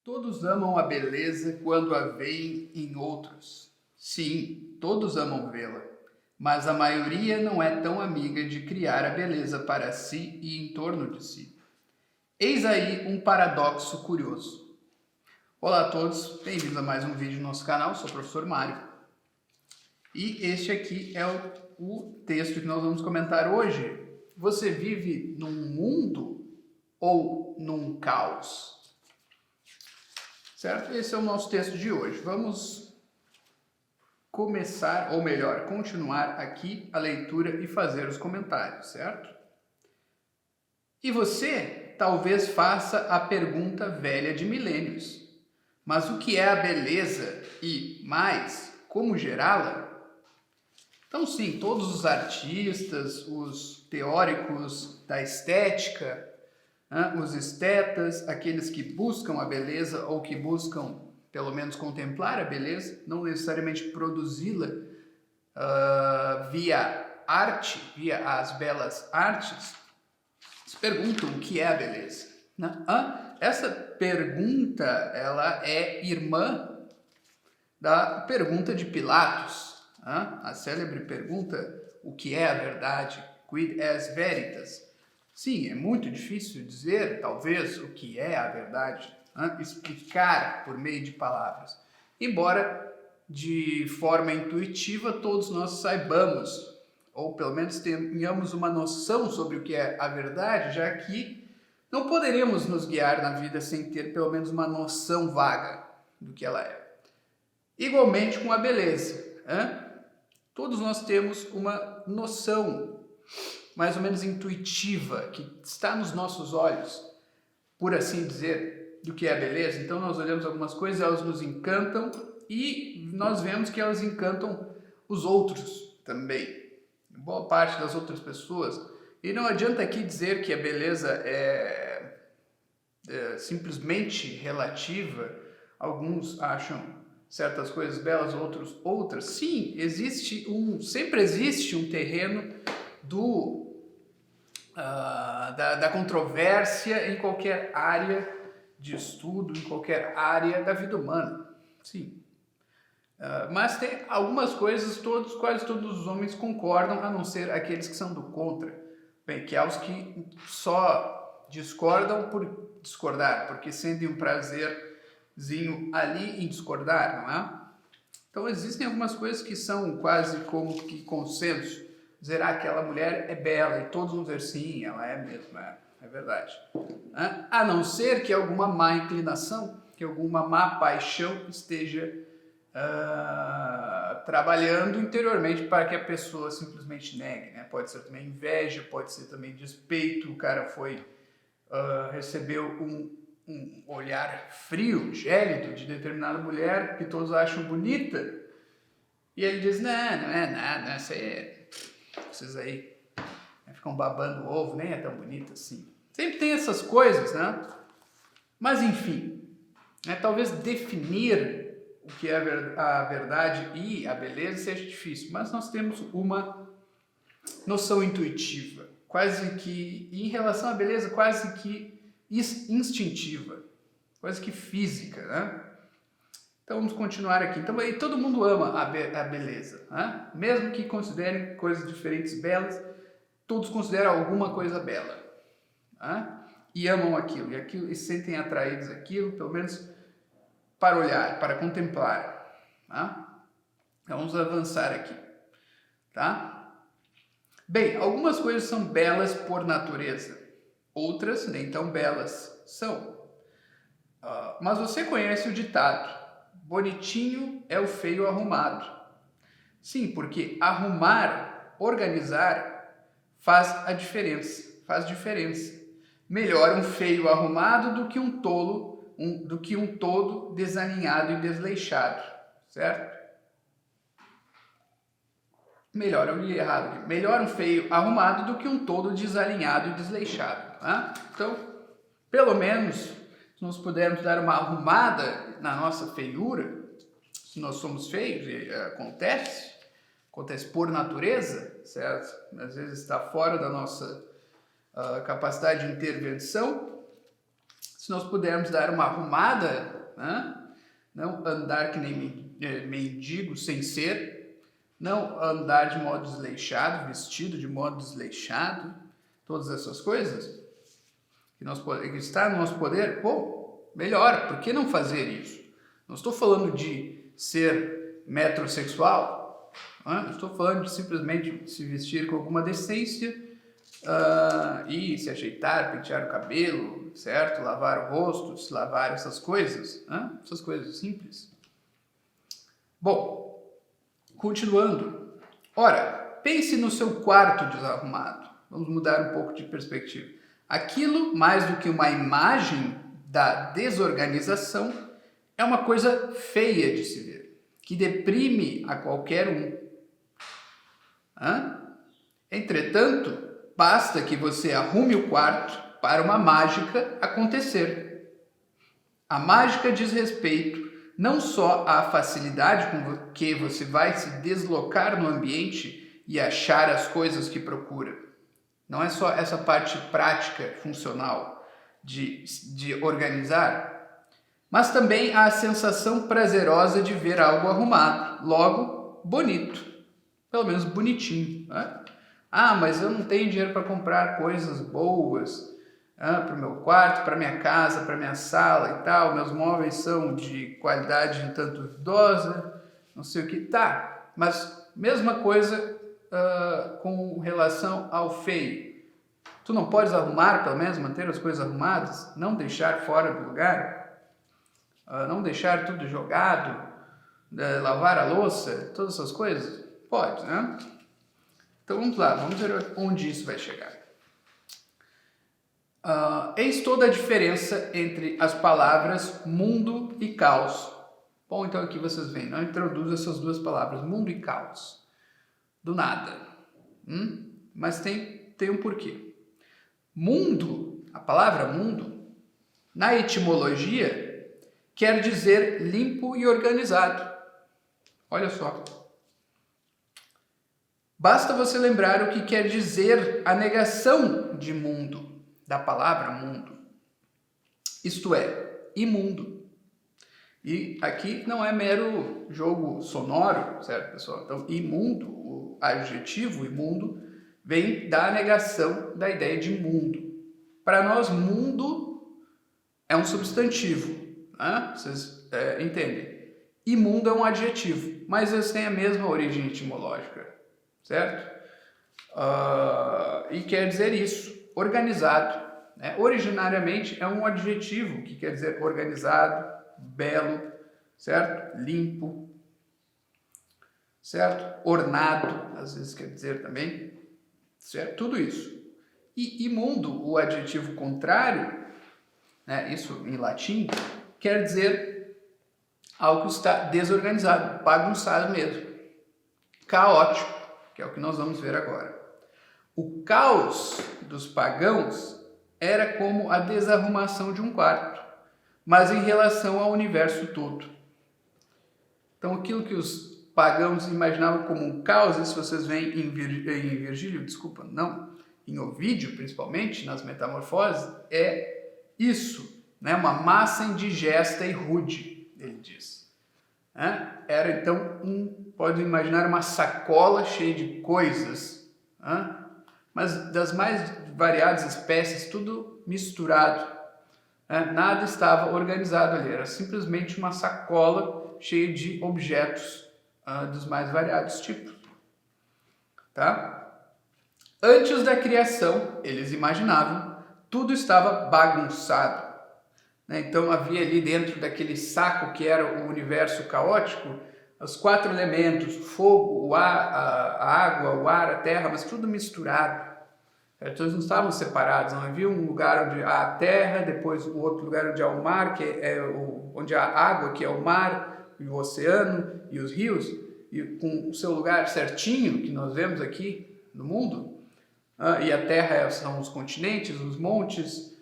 Todos amam a beleza quando a veem em outros. Sim, todos amam vê-la, mas a maioria não é tão amiga de criar a beleza para si e em torno de si. Eis aí um paradoxo curioso. Olá a todos, bem-vindos a mais um vídeo no nosso canal, sou o professor Mário. E este aqui é o texto que nós vamos comentar hoje. Você vive num mundo ou num caos? Certo? Esse é o nosso texto de hoje. Vamos começar, ou melhor, continuar aqui a leitura e fazer os comentários, certo? E você talvez faça a pergunta velha de milênios. Mas o que é a beleza e, mais, como gerá-la? Então, sim, todos os artistas, os teóricos da estética, os estetas, aqueles que buscam a beleza ou que buscam, pelo menos, contemplar a beleza, não necessariamente produzi-la via arte, via as belas artes, se perguntam o que é a beleza. Essa pergunta ela é irmã da pergunta de Pilatos, a célebre pergunta: o que é a verdade? Quid est veritas? Sim, é muito difícil dizer, talvez, o que é a verdade, explicar por meio de palavras. Embora, de forma intuitiva, todos nós saibamos, ou pelo menos tenhamos uma noção sobre o que é a verdade, já que não poderemos nos guiar na vida sem ter pelo menos uma noção vaga do que ela é. Igualmente com a beleza. Todos nós temos uma noção mais ou menos intuitiva, que está nos nossos olhos, por assim dizer, do que é a beleza. Então nós olhamos algumas coisas, elas nos encantam e nós vemos que elas encantam os outros também, boa parte das outras pessoas. E não adianta aqui dizer que a beleza é simplesmente relativa. Alguns acham certas coisas belas, outros outras. Sim, sempre existe um terreno da controvérsia em qualquer área de estudo, em qualquer área da vida humana. Sim. Mas tem algumas coisas quase todos os homens concordam, a não ser aqueles que são do contra. Bem, que há os que só discordam por discordar, porque sentem um prazerzinho ali em discordar, não é? Então existem algumas coisas que são quase como que consenso. Dizer, aquela mulher é bela, e todos vão dizer, sim, ela é mesmo, é verdade. A não ser que alguma má inclinação, que alguma má paixão esteja trabalhando interiormente para que a pessoa simplesmente negue, né? Pode ser também inveja, pode ser também despeito, o cara recebeu um olhar frio, gélido de determinada mulher que todos acham bonita, e ele diz, não é nada, vocês aí ficam babando o ovo, nem é tão bonito assim. Sempre tem essas coisas, né? Mas enfim, talvez definir o que é a verdade e a beleza seja difícil, mas nós temos uma noção intuitiva, quase que, em relação à beleza, quase que instintiva, quase que física, né? Então vamos continuar aqui. Então todo mundo ama a beleza, né? Mesmo que considerem coisas diferentes belas, todos consideram alguma coisa bela, né? E amam aquilo, e se sentem atraídos àquilo, pelo menos para olhar, para contemplar, tá? Então vamos avançar aqui, tá? Bem, algumas coisas são belas por natureza, outras nem tão belas são. Mas você conhece o ditado: bonitinho é o feio arrumado. Sim, porque arrumar, organizar, faz a diferença, faz diferença. Melhor um feio arrumado do que um todo desalinhado e desleixado, certo? Melhor, eu li errado aqui. Melhor um feio arrumado do que um todo desalinhado e desleixado, tá? Então, pelo menos, se nós pudermos dar uma arrumada na nossa feiura, se nós somos feios, e acontece por natureza, certo? Às vezes está fora da nossa capacidade de intervenção. se nós pudermos dar uma arrumada, né? Não andar que nem mendigo sem ser, não andar de modo desleixado, vestido de modo desleixado, todas essas coisas que está no nosso poder, pô, melhor, por que não fazer isso? Não estou falando de ser metrosexual, né? Estou falando de simplesmente se vestir com alguma decência e se ajeitar, pentear o cabelo, certo? Lavar o rosto, se lavar essas coisas, né? Essas coisas simples. Bom, continuando. Ora, pense no seu quarto desarrumado. Vamos mudar um pouco de perspectiva. Aquilo, mais do que uma imagem da desorganização, é uma coisa feia de se ver, que deprime a qualquer um. Entretanto, basta que você arrume o quarto para uma mágica acontecer. A mágica diz respeito não só à facilidade com que você vai se deslocar no ambiente e achar as coisas que procura. Não é só essa parte prática, funcional de organizar, mas também a sensação prazerosa de ver algo arrumado, logo bonito, pelo menos bonitinho, né? Mas eu não tenho dinheiro para comprar coisas boas para o meu quarto, para minha casa, para minha sala e tal, meus móveis são de qualidade um tanto duvidosa, não sei o que, tá, mas mesma coisa com relação ao feio. Tu não podes arrumar, pelo menos manter as coisas arrumadas, não deixar fora do lugar, não deixar tudo jogado, lavar a louça, todas essas coisas? Pode, né? Então vamos lá, vamos ver onde isso vai chegar. Eis toda a diferença entre as palavras mundo e caos. Bom, então aqui vocês veem, não introduzo essas duas palavras, mundo e caos, do nada. Mas tem um porquê. Mundo, a palavra mundo, na etimologia, quer dizer limpo e organizado. Olha só. Basta você lembrar o que quer dizer a negação de mundo, da palavra mundo. Isto é, imundo. E aqui não é mero jogo sonoro, certo, pessoal? Então, imundo, o adjetivo imundo, vem da negação da ideia de mundo. Para nós, mundo é um substantivo, né? Vocês entendem? Imundo é um adjetivo, mas eles têm a mesma origem etimológica, certo? E quer dizer isso, organizado. Né? Originariamente é um adjetivo que quer dizer organizado, belo, certo? Limpo, certo? Ornado, às vezes quer dizer também, certo? Tudo isso. E imundo, o adjetivo contrário, né? Isso em latim, quer dizer algo que está desorganizado, bagunçado mesmo, caótico, que é o que nós vamos ver agora. O caos dos pagãos era como a desarrumação de um quarto, mas em relação ao universo todo. Então, aquilo que os pagãos imaginavam como um caos, se vocês veem em Virgílio, em Ovídio, principalmente, nas Metamorfoses, é isso, né? Uma massa indigesta e rude, ele diz. Era, então, pode imaginar uma sacola cheia de coisas, mas das mais variadas espécies, tudo misturado. Nada estava organizado ali, era simplesmente uma sacola cheia de objetos dos mais variados tipos. Tá? Antes da criação, eles imaginavam, tudo estava bagunçado. Então havia ali dentro daquele saco que era o universo caótico, os 4 elementos, o fogo, o ar, a água, o ar, a terra, mas tudo misturado. Então eles não estavam separados, não havia um lugar onde há a terra, depois o outro lugar onde há o mar, que onde há a água, que é o mar, e o oceano e os rios, e com o seu lugar certinho, que nós vemos aqui no mundo, e a terra são os continentes, os montes,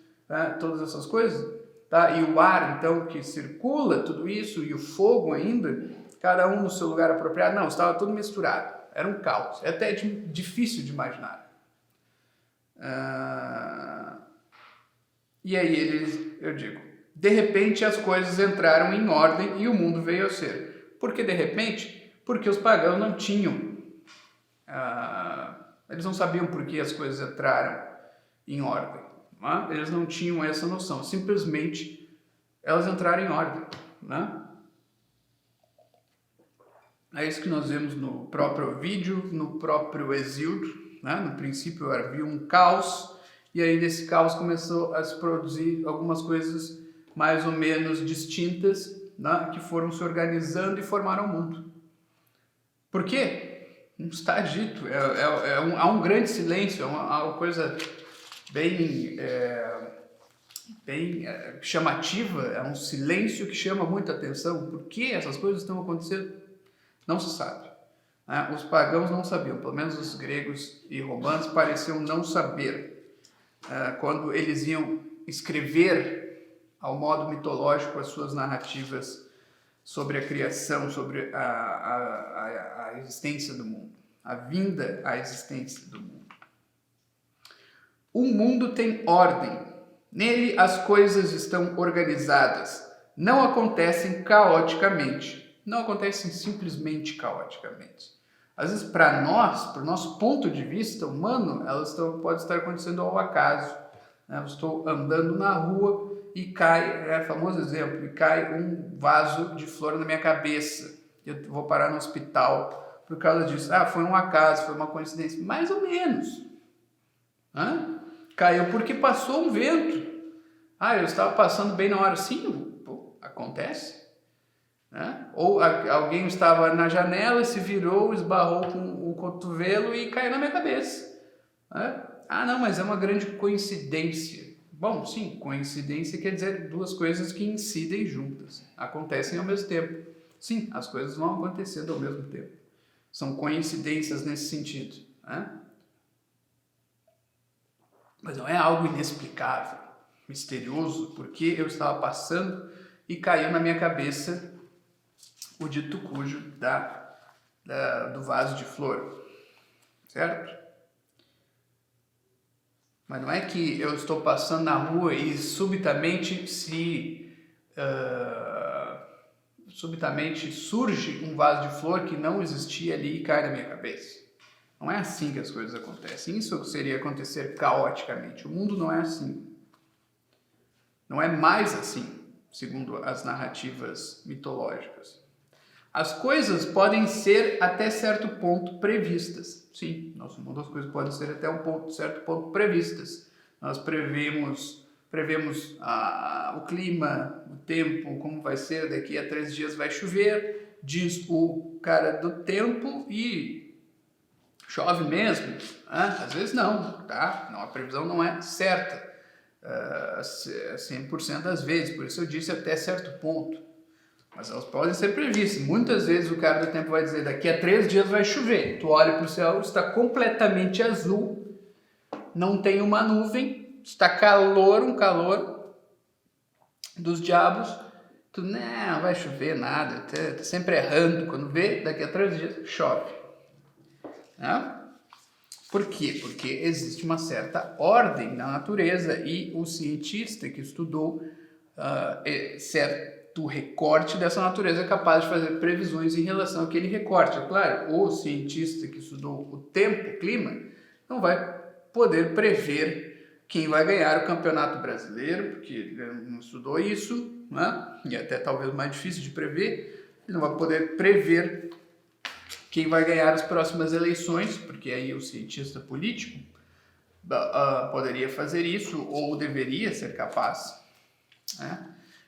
todas essas coisas, tá? E o ar, então, que circula tudo isso, e o fogo ainda, cada um no seu lugar apropriado, não, estava tudo misturado, era um caos, é até difícil de imaginar. E aí eu digo? De repente as coisas entraram em ordem e o mundo veio a ser. Por que de repente? Porque os pagãos não tinham, eles não sabiam por que as coisas entraram em ordem. Né? Eles não tinham essa noção, simplesmente elas entraram em ordem. Né? É isso que nós vemos no próprio vídeo, no próprio Exíodo. Né? No princípio havia um caos, e aí desse caos começou a se produzir algumas coisas mais ou menos distintas, né? Que foram se organizando e formaram o mundo. Por quê? Não está dito. Há um grande silêncio, uma coisa bem chamativa, é um silêncio que chama muita atenção. Por que essas coisas estão acontecendo? Não se sabe. Né? Os pagãos não sabiam, pelo menos os gregos e romanos pareciam não saber. Quando eles iam escrever ao modo mitológico as suas narrativas sobre a criação, sobre a existência do mundo, a vinda à existência do mundo. O mundo tem ordem, nele as coisas estão organizadas, não acontecem caoticamente, não acontecem simplesmente caoticamente. Às vezes, para nós, para o nosso ponto de vista humano, elas podem estar acontecendo ao acaso. Eu estou andando na rua e cai, é famoso exemplo, e cai um vaso de flor na minha cabeça. Eu vou parar no hospital por causa disso. Foi um acaso, foi uma coincidência. Mais ou menos. Caiu porque passou um vento. Eu estava passando bem na hora. Sim, acontece. Ou alguém estava na janela, se virou, esbarrou com o cotovelo e caiu na minha cabeça. Não, mas é uma grande coincidência. Bom, sim, coincidência quer dizer duas coisas que incidem juntas, acontecem ao mesmo tempo. Sim, as coisas vão acontecendo ao mesmo tempo. São coincidências nesse sentido. Mas não é algo inexplicável, misterioso, porque eu estava passando e caiu na minha cabeça o dito cujo do vaso de flor, certo? Mas não é que eu estou passando na rua e subitamente surge um vaso de flor que não existia ali e cai na minha cabeça. Não é assim que as coisas acontecem. Isso seria acontecer caoticamente. O mundo não é assim. Não é mais assim, segundo as narrativas mitológicas. As coisas podem ser até certo ponto previstas. Sim, nosso mundo as coisas podem ser até certo ponto previstas. Nós prevemos o clima, o tempo, como vai ser, daqui a 3 dias vai chover, diz o cara do tempo e chove mesmo. Às vezes não, tá? Não, a previsão não é certa 100% das vezes, por isso eu disse até certo ponto. Mas elas podem ser previstas. Muitas vezes o cara do tempo vai dizer, daqui a 3 dias vai chover. Tu olha para o céu, está completamente azul, não tem uma nuvem, está um calor dos diabos. Tu, não vai chover nada, tá sempre errando. Quando vê, daqui a 3 dias chove. Por quê? Porque existe uma certa ordem na natureza e o cientista que estudou certo recorte dessa natureza é capaz de fazer previsões em relação àquele recorte. É claro, o cientista que estudou o tempo, o clima, não vai poder prever quem vai ganhar o Campeonato Brasileiro, porque ele não estudou isso, e até talvez mais difícil de prever. Ele não vai poder prever quem vai ganhar as próximas eleições, porque aí o cientista político poderia fazer isso, ou deveria ser capaz,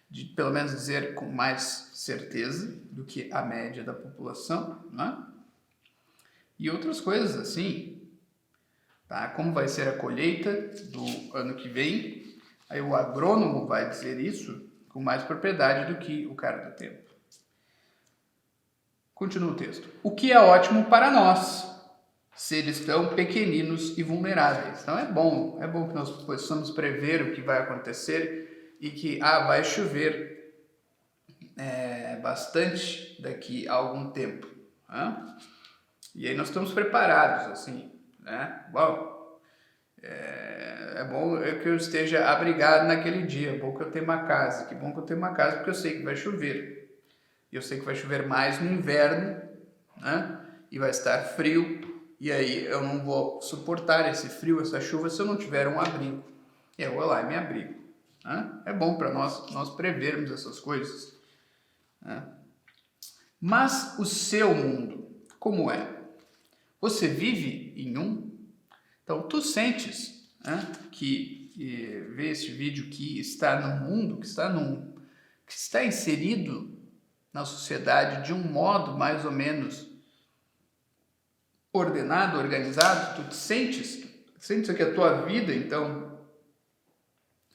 de pelo menos dizer com mais certeza do que a média da população, e outras coisas assim, tá? Como vai ser a colheita do ano que vem, aí o agrônomo vai dizer isso com mais propriedade do que o cara do tempo. Continua o texto. O que é ótimo para nós, seres tão pequeninos e vulneráveis. Então é bom que nós possamos prever o que vai acontecer e que vai chover bastante daqui a algum tempo. E aí nós estamos preparados, assim, né? Bom, É bom que eu esteja abrigado naquele dia, é bom que eu tenha uma casa. Que bom que eu tenho uma casa porque eu sei que vai chover. E eu sei que vai chover mais no inverno, né? E vai estar frio. E aí eu não vou suportar esse frio, essa chuva, se eu não tiver um abrigo. E eu vou lá e me abrigo. Né? É bom para nós prevermos essas coisas. Né? Mas o seu mundo, como é? Você vive em um? Então, tu sentes, né, que vê este vídeo, que está num mundo, que está inserido na sociedade de um modo mais ou menos ordenado, organizado? Tu te sentes que a tua vida, então,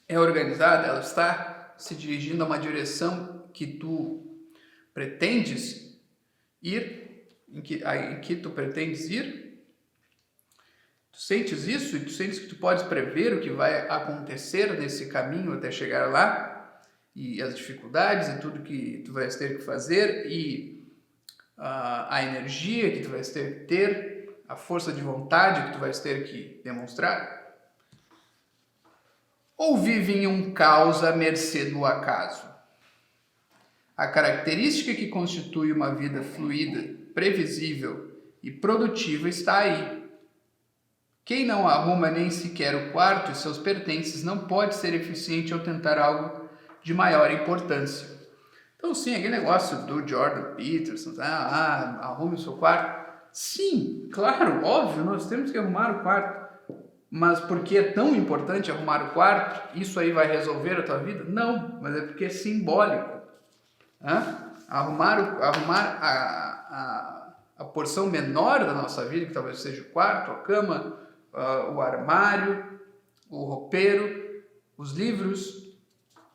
é organizada? Ela está se dirigindo a uma direção que tu pretendes ir, em que tu pretendes ir? Tu sentes isso e tu sentes que tu podes prever o que vai acontecer nesse caminho até chegar lá? E as dificuldades e tudo que tu vais ter que fazer e a energia que tu vais ter que ter, a força de vontade que tu vais ter que demonstrar? Ou vive em um caos à mercê do acaso? A característica que constitui uma vida fluida, previsível e produtiva está aí. Quem não arruma nem sequer o quarto e seus pertences não pode ser eficiente ao tentar algo de maior importância. Então, sim, aquele negócio do Jordan Peterson, arrume o seu quarto. Sim, claro, óbvio, nós temos que arrumar o quarto. Mas porque é tão importante arrumar o quarto, isso aí vai resolver a tua vida? Não, mas é porque é simbólico. Arrumar a porção menor da nossa vida, que talvez seja o quarto, a cama, o armário, o roupeiro, os livros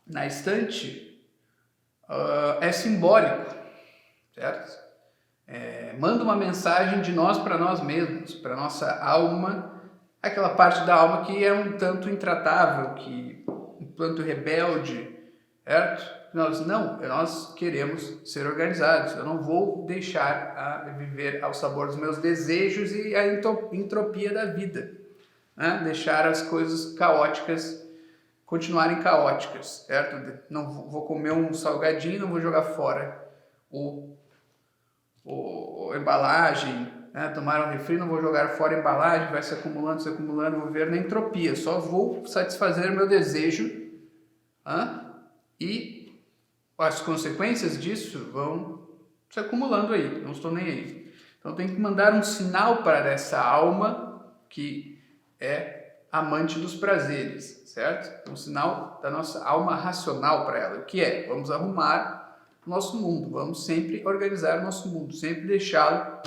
na estante, é simbólico, certo? Manda uma mensagem de nós para nós mesmos, para nossa alma, aquela parte da alma que é um tanto intratável, que um tanto rebelde, certo? Nós queremos ser organizados. Eu não vou deixar a viver ao sabor dos meus desejos e a entropia da vida, né? Deixar as coisas caóticas continuarem caóticas, certo? Não vou comer um salgadinho, não vou jogar fora a embalagem, né? Tomar um refri, não vou jogar fora a embalagem, vai se acumulando, vou viver na entropia. Só vou satisfazer o meu desejo, e as consequências disso vão se acumulando aí, não estou nem aí. Então tem que mandar um sinal para essa alma que é amante dos prazeres, certo? Um sinal da nossa alma racional para ela, que é: vamos arrumar o nosso mundo, vamos sempre organizar o nosso mundo, sempre deixá-lo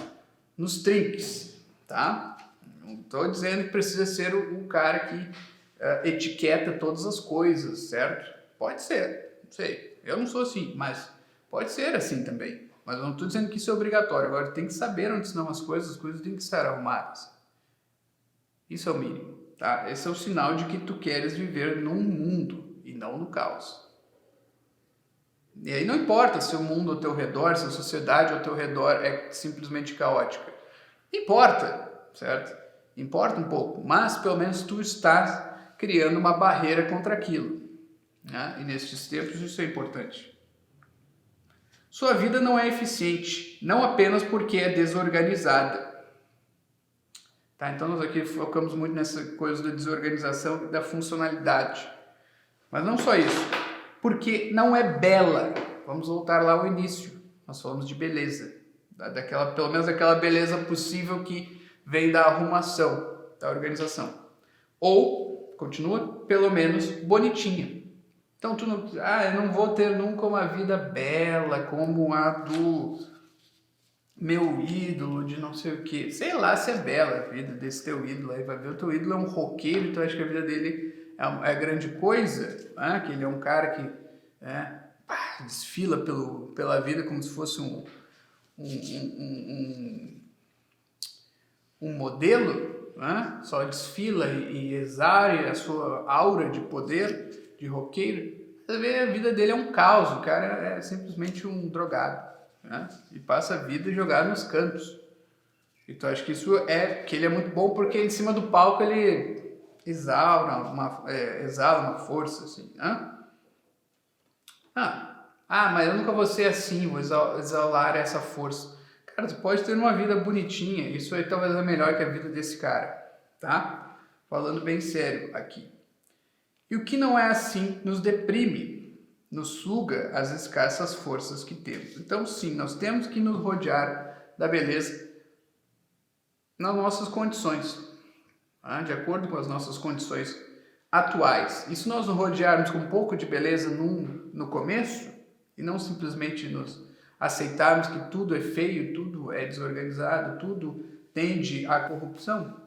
nos trinques, tá? Não estou dizendo que precisa ser o cara que etiqueta todas as coisas, certo? Pode ser, não sei. Eu não sou assim, mas pode ser assim também. Mas eu não estou dizendo que isso é obrigatório. Agora tem que saber onde estão as coisas têm que estar arrumadas. Isso é o mínimo, tá? Esse é o sinal de que tu queres viver num mundo e não no caos. E aí não importa se o mundo ao teu redor, se a sociedade ao teu redor é simplesmente caótica. Importa, certo? Importa um pouco, mas pelo menos tu estás criando uma barreira contra aquilo. E nestes tempos isso é importante. Sua vida não é eficiente, não apenas porque é desorganizada. Tá? Então nós aqui focamos muito nessa coisa da desorganização e da funcionalidade. Mas não só isso, porque não é bela. Vamos voltar lá ao início. Nós falamos de beleza, pelo menos daquela beleza possível que vem da arrumação, da organização. Ou, continua, pelo menos bonitinha. Então eu não vou ter nunca uma vida bela como a do meu ídolo de não sei o que. Sei lá se é bela a vida desse teu ídolo aí. Vai ver, o teu ídolo é um roqueiro, então acho que a vida dele é grande coisa, né? Que ele é um cara que desfila pela vida como se fosse um modelo, né? Só desfila e exare a sua aura de poder, de roqueiro. Você vê, a vida dele é um caos, o cara é simplesmente um drogado, né? E passa a vida jogado nos cantos. Então acho que isso que ele é muito bom porque em cima do palco ele exala uma força, assim, né? Mas eu nunca vou ser assim, vou exalar essa força. Cara, tu pode ter uma vida bonitinha, isso aí talvez é melhor que a vida desse cara, tá? Falando bem sério aqui. E o que não é assim nos deprime, nos suga as escassas forças que temos. Então, sim, nós temos que nos rodear da beleza nas nossas condições, tá? De acordo com as nossas condições atuais. E se nós nos rodearmos com um pouco de beleza no começo, e não simplesmente nos aceitarmos que tudo é feio, tudo é desorganizado, tudo tende à corrupção,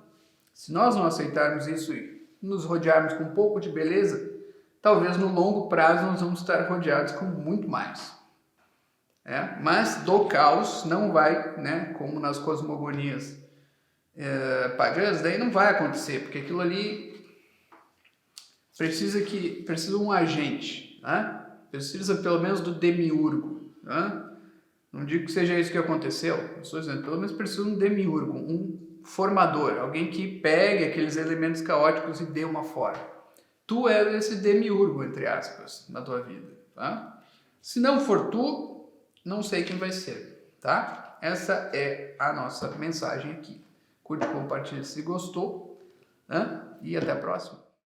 se nós não aceitarmos isso e nos rodearmos com um pouco de beleza, talvez no longo prazo nós vamos estar rodeados com muito mais. Mas do caos não vai, né, como nas cosmogonias pagãs, daí não vai acontecer, porque aquilo ali precisa um agente, né? Precisa pelo menos do demiurgo, né? Não digo que seja isso que aconteceu, estou dizendo, pelo menos precisa um demiurgo, um formador, alguém que pegue aqueles elementos caóticos e dê uma forma. Tu és esse demiurgo, entre aspas, na tua vida, tá? Se não for tu, não sei quem vai ser, tá? Essa é a nossa mensagem aqui. Curte, compartilha se gostou, né? E até a próxima.